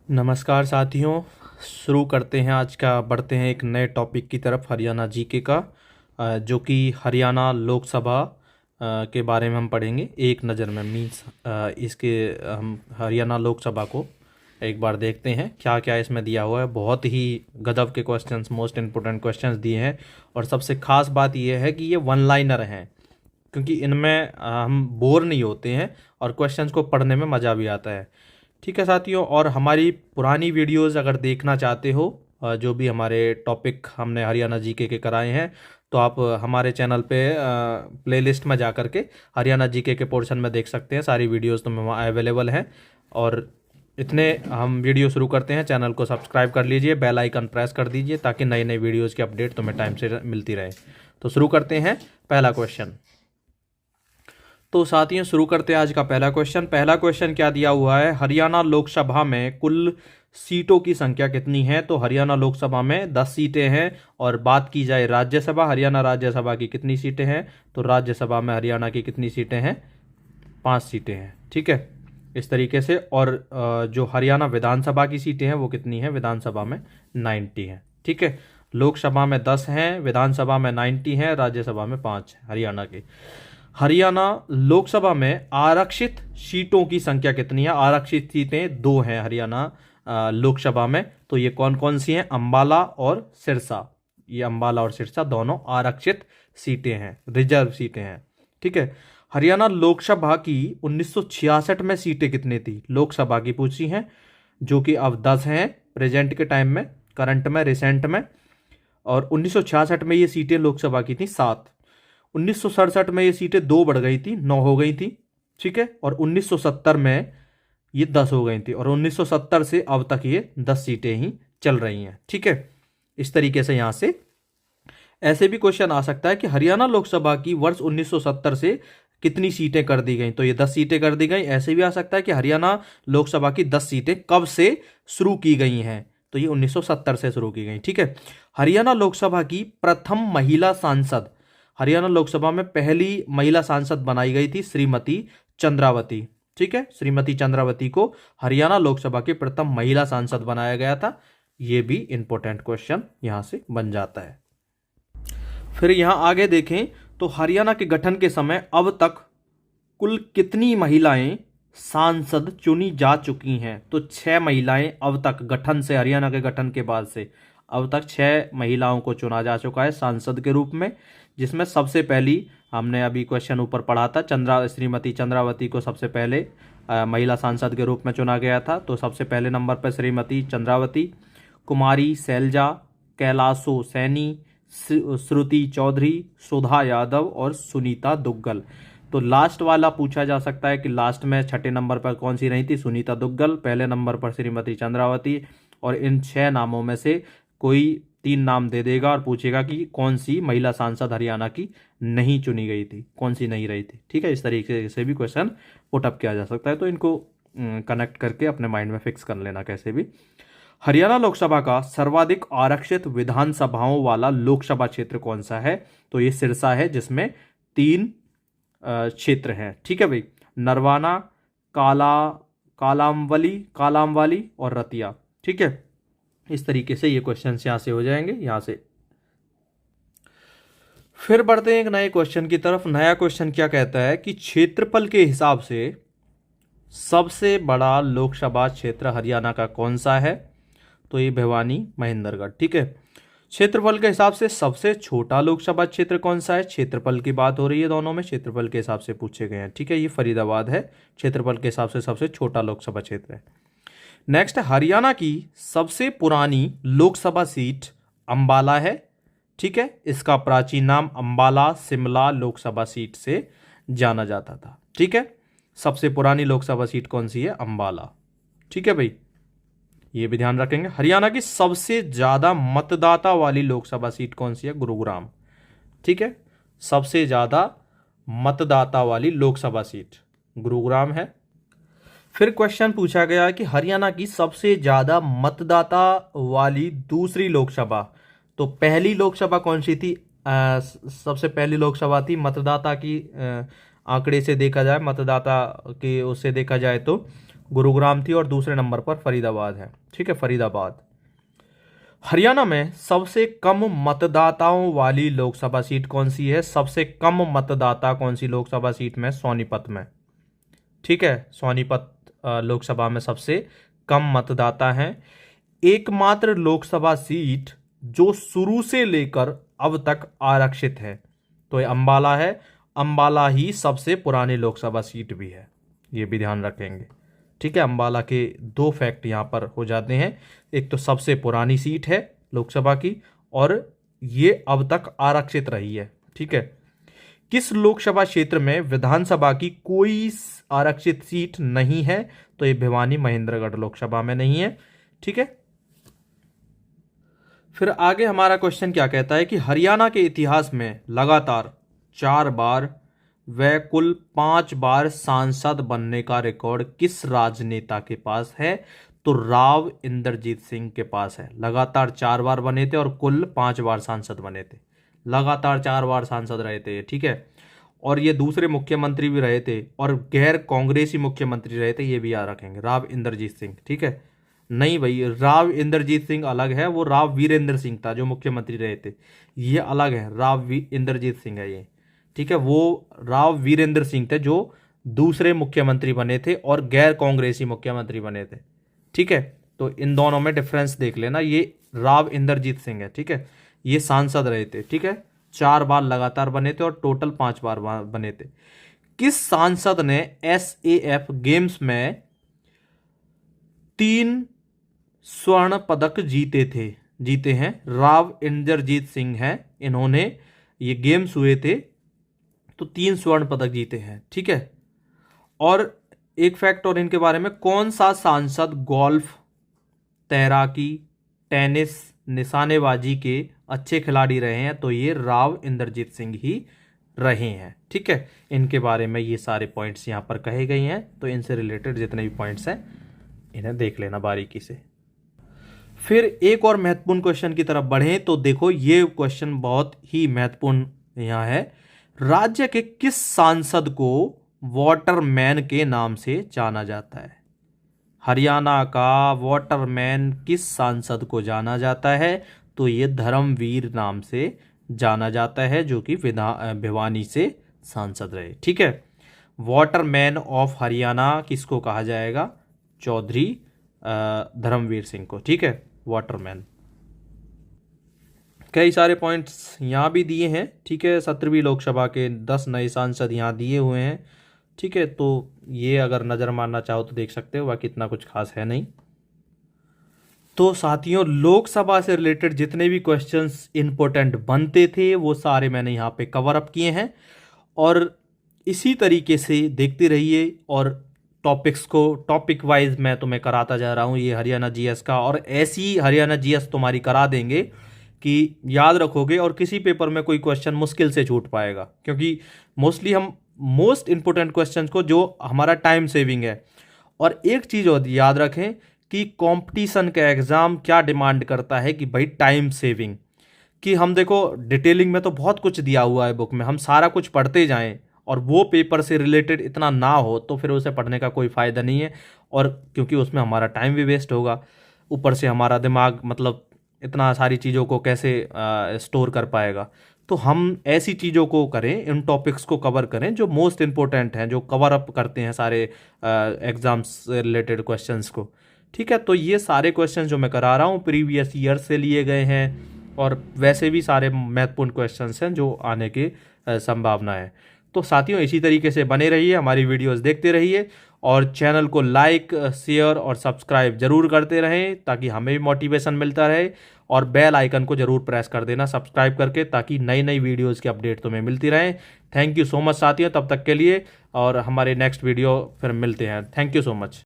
नमस्कार साथियों। शुरू करते हैं आज का, बढ़ते हैं एक नए टॉपिक की तरफ, हरियाणा जीके का, जो कि हरियाणा लोकसभा के बारे में हम पढ़ेंगे एक नज़र में। मीन्स इसके हम हरियाणा लोकसभा को एक बार देखते हैं क्या क्या इसमें दिया हुआ है। बहुत ही गजब के क्वेश्चंस, मोस्ट इम्पोर्टेंट क्वेश्चंस दिए हैं। और सबसे ख़ास बात यह है कि ये वन लाइनर हैं, क्योंकि इनमें हम बोर नहीं होते हैं और क्वेश्चंस को पढ़ने में मज़ा भी आता है। ठीक है साथियों, और हमारी पुरानी वीडियोस अगर देखना चाहते हो, जो भी हमारे टॉपिक हमने हरियाणा जीके के कराए हैं, तो आप हमारे चैनल पे प्लेलिस्ट में जा कर के हरियाणा जीके के पोर्शन में देख सकते हैं। सारी वीडियोस तो वहाँ अवेलेबल हैं। और इतने हम वीडियो शुरू करते हैं, चैनल को सब्सक्राइब कर लीजिए, बेल आइकन प्रेस कर दीजिए ताकि नई नई वीडियोज़ की अपडेट तुम्हें टाइम से मिलती रहे। तो शुरू करते हैं पहला क्वेश्चन। तो साथियों शुरू करते हैं आज का पहला क्वेश्चन। पहला क्वेश्चन क्या दिया हुआ है, हरियाणा लोकसभा में कुल सीटों की संख्या कितनी है? तो हरियाणा लोकसभा में 10 सीटें हैं। और बात की जाए राज्यसभा, हरियाणा राज्यसभा की कितनी सीटें हैं? तो राज्यसभा में हरियाणा की कितनी सीटें हैं? 5 सीटें हैं। ठीक है, इस तरीके से। और जो हरियाणा विधानसभा की सीटें हैं वो कितनी हैं? विधानसभा में 90 हैं। ठीक है, लोकसभा में 10 हैं, विधानसभा में 90 हैं, राज्यसभा में 5 हैं हरियाणा के। हरियाणा लोकसभा में आरक्षित सीटों की संख्या कितनी है? आरक्षित सीटें 2 हैं हरियाणा लोकसभा में। तो ये कौन कौन सी हैं? अंबाला और सिरसा। ये अंबाला और सिरसा दोनों आरक्षित सीटें हैं, रिजर्व सीटें हैं। ठीक है, हरियाणा लोकसभा की 1966 में सीटें कितनी थी? लोकसभा की पूछी हैं, जो कि अब 10 हैं प्रेजेंट के टाइम में, करंट में, रिसेंट में। और 1966 में ये सीटें लोकसभा की थी 7। 1967 में ये सीटें 2 बढ़ गई थी, 9 हो गई थी। ठीक है, और 1970 में ये 10 हो गई थी। और 1970 से अब तक ये 10 सीटें ही चल रही हैं। ठीक है, इस तरीके से यहाँ से ऐसे भी क्वेश्चन आ सकता है कि हरियाणा लोकसभा की वर्ष 1970 से कितनी सीटें कर दी गई? तो ये 10 सीटें कर दी गई। ऐसे भी आ सकता है कि हरियाणा लोकसभा की 10 सीटें कब से शुरू की गई हैं? तो ये 1970 से शुरू की गई। ठीक है, हरियाणा लोकसभा की प्रथम महिला सांसद, हरियाणा लोकसभा में पहली महिला सांसद बनाई गई थी श्रीमती चंद्रावती। ठीक है, श्रीमती चंद्रावती को हरियाणा लोकसभा की प्रथम महिला सांसद बनाया गया था। यह भी इंपॉर्टेंट क्वेश्चन यहां से बन जाता है। फिर यहां आगे देखें तो हरियाणा के गठन के समय अब तक कुल कितनी महिलाएं सांसद चुनी जा चुकी हैं? तो 6 महिलाएं अब तक गठन से, हरियाणा के गठन के बाद से अब तक 6 महिलाओं को चुना जा चुका है सांसद के रूप में। जिसमें सबसे पहली, हमने अभी क्वेश्चन ऊपर पढ़ा था, श्रीमती चंद्रावती को सबसे पहले महिला सांसद के रूप में चुना गया था। तो सबसे पहले नंबर पर श्रीमती चंद्रावती, कुमारी शैलजा, कैलाशो सैनी, श्रुति चौधरी, सुधा यादव और सुनीता दुग्गल। तो लास्ट वाला पूछा जा सकता है कि लास्ट में 6ठे नंबर पर कौन सी रही थी? सुनीता दुग्गल। पहले नंबर पर श्रीमती चंद्रावती। और इन 6 नामों में से कोई 3 नाम दे देगा और पूछेगा कि कौन सी महिला सांसद हरियाणा की नहीं चुनी गई थी, कौन सी नहीं रही थी। ठीक है, इस तरीके से भी क्वेश्चन पुटअप किया जा सकता है। तो इनको कनेक्ट करके अपने माइंड में फिक्स कर लेना कैसे भी। हरियाणा लोकसभा का सर्वाधिक आरक्षित विधानसभाओं वाला लोकसभा क्षेत्र कौन सा है? तो ये सिरसा है, जिसमें 3 क्षेत्र हैं। ठीक है भाई, नरवाना, कालामवाली और रतिया। ठीक है, इस तरीके से ये क्वेश्चन यहां से हो जाएंगे यहां से। फिर बढ़ते हैं एक नए क्वेश्चन की तरफ। नया क्वेश्चन क्या कहता है कि क्षेत्रफल के हिसाब से सबसे बड़ा लोकसभा क्षेत्र हरियाणा का कौन सा है? तो ये भिवानी महेंद्रगढ़। ठीक है, क्षेत्रफल के हिसाब से सबसे छोटा लोकसभा क्षेत्र कौन सा है? क्षेत्रफल की बात हो रही है, दोनों में क्षेत्रफल के हिसाब से पूछे गए हैं। ठीक है, ये फरीदाबाद है, क्षेत्रफल के हिसाब से सबसे छोटा लोकसभा क्षेत्र है। नेक्स्ट, हरियाणा की सबसे पुरानी लोकसभा सीट अंबाला है। ठीक है, इसका प्राचीन नाम अंबाला शिमला लोकसभा सीट से जाना जाता था। ठीक है, सबसे पुरानी लोकसभा सीट कौन सी है? अंबाला। ठीक है भाई, ये भी ध्यान रखेंगे। हरियाणा की सबसे ज्यादा मतदाता वाली लोकसभा सीट कौन सी है? गुरुग्राम। ठीक है, सबसे ज्यादा मतदाता वाली लोकसभा सीट गुरुग्राम है। फिर क्वेश्चन पूछा गया कि हरियाणा की सबसे ज्यादा मतदाता वाली दूसरी लोकसभा, तो पहली लोकसभा कौन सी थी? सबसे पहली लोकसभा थी, मतदाता की आंकड़े से देखा जाए, मतदाता के उससे देखा जाए तो गुरुग्राम थी और दूसरे नंबर पर फरीदाबाद है। ठीक है, फरीदाबाद। हरियाणा में सबसे कम मतदाताओं वाली लोकसभा सीट कौन सी है? सबसे कम मतदाता कौन सी लोकसभा सीट में? सोनीपत में। ठीक है, सोनीपत लोकसभा में सबसे कम मतदाता हैं। एकमात्र लोकसभा सीट जो शुरू से लेकर अब तक आरक्षित है तो ये अंबाला है। अंबाला ही सबसे पुरानी लोकसभा सीट भी है, ये भी ध्यान रखेंगे। ठीक है, अंबाला के दो फैक्ट यहाँ पर हो जाते हैं, एक तो सबसे पुरानी सीट है लोकसभा की और ये अब तक आरक्षित रही है। ठीक है, किस लोकसभा क्षेत्र में विधानसभा की कोई आरक्षित सीट नहीं है? तो ये भिवानी महेंद्रगढ़ लोकसभा में नहीं है। ठीक है, फिर आगे हमारा क्वेश्चन क्या कहता है कि हरियाणा के इतिहास में लगातार 4 बार व कुल 5 बार सांसद बनने का रिकॉर्ड किस राजनेता के पास है? तो राव इंद्रजीत सिंह के पास है। लगातार 4 बार बने थे और कुल 5 बार सांसद बने थे। लगातार 4 बार सांसद रहे थे। ठीक है, और ये दूसरे मुख्यमंत्री भी रहे थे और गैर कांग्रेसी मुख्यमंत्री रहे थे, ये भी याद रखेंगे। राव इंद्रजीत सिंह। ठीक है, नहीं भाई, राव इंद्रजीत सिंह अलग है, वो राव वीरेंद्र सिंह था जो मुख्यमंत्री रहे थे, ये अलग है। राव इंद्रजीत सिंह है ये। ठीक है, वो राव वीरेंद्र सिंह थे जो दूसरे मुख्यमंत्री बने थे और गैर कांग्रेसी मुख्यमंत्री बने थे। ठीक है, तो इन दोनों में डिफरेंस देख लेना। ये राव इंद्रजीत सिंह है। ठीक है, ये सांसद रहे थे। ठीक है, 4 बार लगातार बने थे और टोटल 5 बार बने थे। किस सांसद ने SAF गेम्स में 3 स्वर्ण पदक जीते हैं? राव इंद्रजीत सिंह हैं, इन्होंने ये गेम्स हुए थे तो 3 स्वर्ण पदक जीते हैं। ठीक है, और एक फैक्ट और इनके बारे में, कौन सा सांसद गोल्फ, तैराकी, टेनिस, निशानेबाजी के अच्छे खिलाड़ी रहे हैं? तो ये राव इंद्रजीत सिंह ही रहे हैं। ठीक है, इनके बारे में ये सारे पॉइंट्स यहाँ पर कहे गए हैं, तो इनसे रिलेटेड जितने भी पॉइंट्स हैं इन्हें देख लेना बारीकी से। फिर एक और महत्वपूर्ण क्वेश्चन की तरफ बढ़ें तो देखो, ये क्वेश्चन बहुत ही महत्वपूर्ण यहाँ है। राज्य के किस सांसद को वाटरमैन के नाम से जाना जाता है? हरियाणा का वाटरमैन किस सांसद को जाना जाता है? तो ये धर्मवीर नाम से जाना जाता है, जो कि भिवानी से सांसद रहे। ठीक है, वाटरमैन ऑफ हरियाणा किसको कहा जाएगा? चौधरी धर्मवीर सिंह को। ठीक है, वाटरमैन। कई सारे पॉइंट्स यहाँ भी दिए हैं। ठीक है, 17वीं लोकसभा के 10 नए सांसद यहाँ दिए हुए हैं। ठीक है, तो ये अगर नज़र मारना चाहो तो देख सकते हो, बाकी इतना कुछ खास है नहीं। तो साथियों, लोकसभा से रिलेटेड जितने भी क्वेश्चंस इंपॉर्टेंट बनते थे वो सारे मैंने यहाँ पे कवर अप किए हैं, और इसी तरीके से देखते रहिए और टॉपिक्स को टॉपिक वाइज मैं तुम्हें कराता जा रहा हूँ ये हरियाणा जीएस का, और ऐसी हरियाणा जीएस तुम्हारी करा देंगे कि याद रखोगे और किसी पेपर में कोई क्वेश्चन मुश्किल से छूट पाएगा, क्योंकि मोस्टली हम मोस्ट इंपोर्टेंट क्वेश्चन को, जो हमारा टाइम सेविंग है। और एक चीज़ और याद रखें कि कंपटीशन का एग्ज़ाम क्या डिमांड करता है कि भाई टाइम सेविंग, कि हम देखो डिटेलिंग में तो बहुत कुछ दिया हुआ है बुक में, हम सारा कुछ पढ़ते जाएं और वो पेपर से रिलेटेड इतना ना हो तो फिर उसे पढ़ने का कोई फ़ायदा नहीं है, और क्योंकि उसमें हमारा टाइम भी वेस्ट होगा, ऊपर से हमारा दिमाग मतलब इतना सारी चीज़ों को कैसे स्टोर कर पाएगा। तो हम ऐसी चीज़ों को करें, इन टॉपिक्स को कवर करें जो मोस्ट इम्पोर्टेंट हैं, जो कवर अप करते हैं सारे एग्ज़ाम्स से रिलेटेड क्वेश्चंस को। ठीक है, तो ये सारे क्वेश्चंस जो मैं करा रहा हूँ प्रीवियस ईयर से लिए गए हैं, और वैसे भी सारे महत्वपूर्ण क्वेश्चंस हैं जो आने की संभावना है। तो साथियों, इसी तरीके से बने रहिए, हमारी वीडियोस देखते रहिए, और चैनल को लाइक, शेयर और सब्सक्राइब जरूर करते रहें ताकि हमें भी मोटिवेशन मिलता रहे, और बेल आइकन को जरूर प्रेस कर देना सब्सक्राइब करके, ताकि नई नई वीडियोस की अपडेट तुम्हें मिलती रहे। थैंक यू सो मच साथियों, तब तक के लिए, और हमारे नेक्स्ट वीडियो फिर मिलते हैं। Thank you so much.